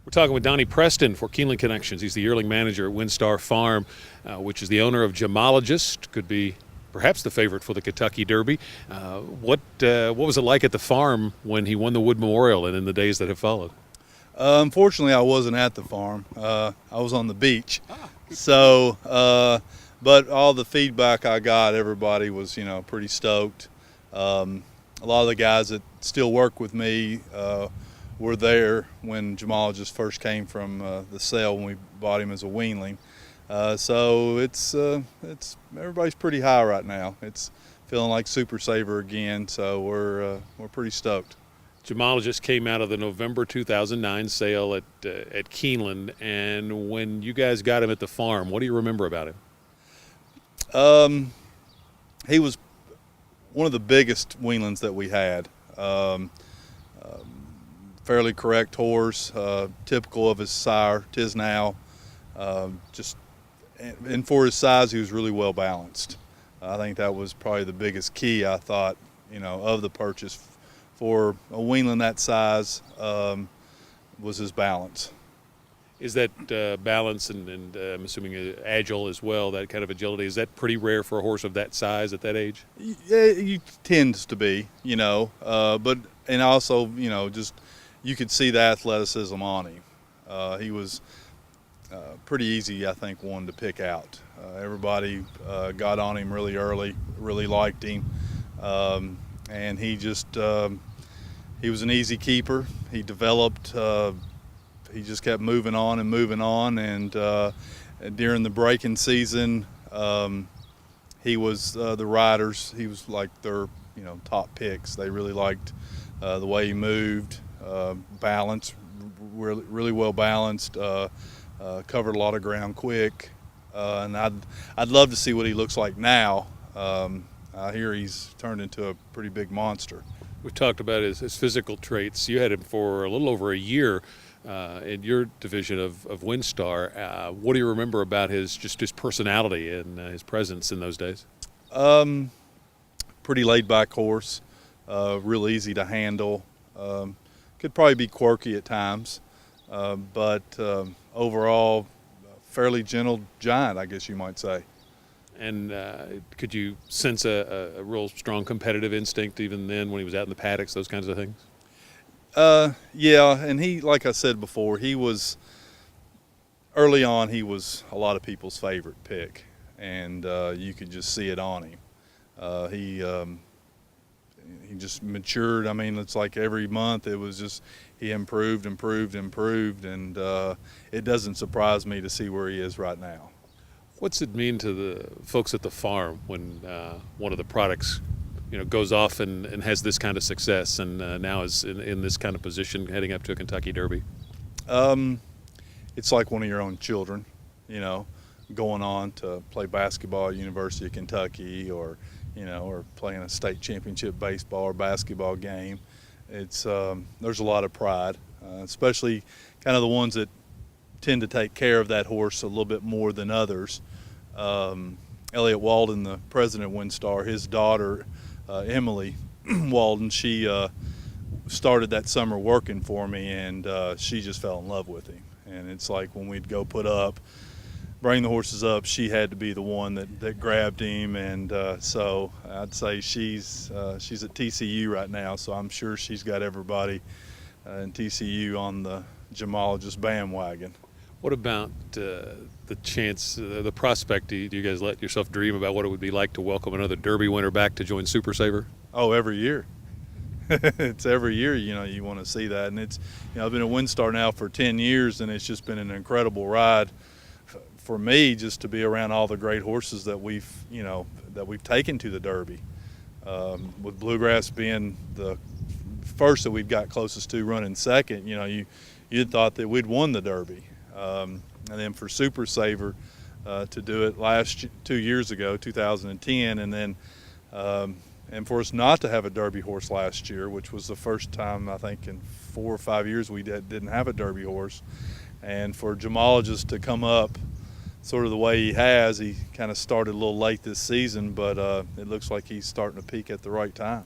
We're talking with Donnie Preston for Keeneland Connections. He's the yearling manager at WinStar Farm, which is the owner of GEMOLOGIST. Could be perhaps the favorite for the Kentucky Derby. What was it like at the farm when he won the Wood Memorial and in the days that have followed? Unfortunately, I wasn't at the farm. I was on the beach. So, but all the feedback I got, everybody was, pretty stoked. A lot of the guys that still work with me were there when GEMOLOGIST first came from the sale when we bought him as a weanling. So it's everybody's pretty high right now. It's feeling like Super Saver again. So we're pretty stoked. GEMOLOGIST came out of the November 2009 sale at Keeneland, and when you guys got him at the farm, what do you remember about him? He was one of the biggest weanlings that we had. Fairly correct horse, typical of his sire, tis now. And for his size, he was really well balanced. I think that was probably the biggest key, I thought, of the purchase for a weanling that size, was his balance. Is that balance and I'm assuming agile as well, that kind of agility, is that pretty rare for a horse of that size at that age? Yeah, it tends to be, but and also, just you could see the athleticism on him. He was pretty easy, I think, one to pick out. Everybody got on him really early, really liked him, and he just he was an easy keeper. He developed. He just kept moving on, and during the breaking season, he was the riders. He was like their top picks. They really liked the way he moved, balance, really well balanced. Covered a lot of ground quick, and I'd love to see what he looks like now. I hear he's turned into a pretty big monster. We've talked about his physical traits. You had him for a little over a year in your division of WinStar. What do you remember about his personality and his presence in those days? Pretty laid-back horse, real easy to handle. Could probably be quirky at times, but overall, fairly gentle giant, I guess you might say. And could you sense a real strong competitive instinct even then when he was out in the paddocks, those kinds of things? Yeah, and he, like I said before, early on, he was a lot of people's favorite pick, and you could just see it on him. He just matured. I mean, it's like every month it was just he improved, and it doesn't surprise me to see where he is right now. What's it mean to the folks at the farm when one of the products, goes off and has this kind of success, and now is in this kind of position heading up to a Kentucky Derby? It's like one of your own children, going on to play basketball at University of Kentucky, or playing a state championship baseball or basketball game. It's there's a lot of pride, especially kind of the ones that tend to take care of that horse a little bit more than others. Elliot Walden, the president of WinStar, his daughter Emily Walden, she started that summer working for me, and she just fell in love with him. And it's like when we'd go bring the horses up, she had to be the one that grabbed him, and so I'd say she's at TCU right now, so I'm sure she's got everybody in TCU on the GEMOLOGIST bandwagon. What about the chance, the prospect? Do you guys let yourself dream about what it would be like to welcome another Derby winner back to join Super Saver? Oh, every year. It's every year, you want to see that. And it's, I've been at WinStar now for 10 years, and it's just been an incredible ride for me just to be around all the great horses that we've taken to the Derby. With Bluegrass being the first that we've got closest to running second, you'd thought that we'd won the Derby. And then for Super Saver to do it 2 years ago, 2010, and then and for us not to have a Derby horse last year, which was the first time I think in 4 or 5 years we didn't have a Derby horse, and for GEMOLOGIST to come up sort of the way he has. He kind of started a little late this season, but it looks like he's starting to peak at the right time.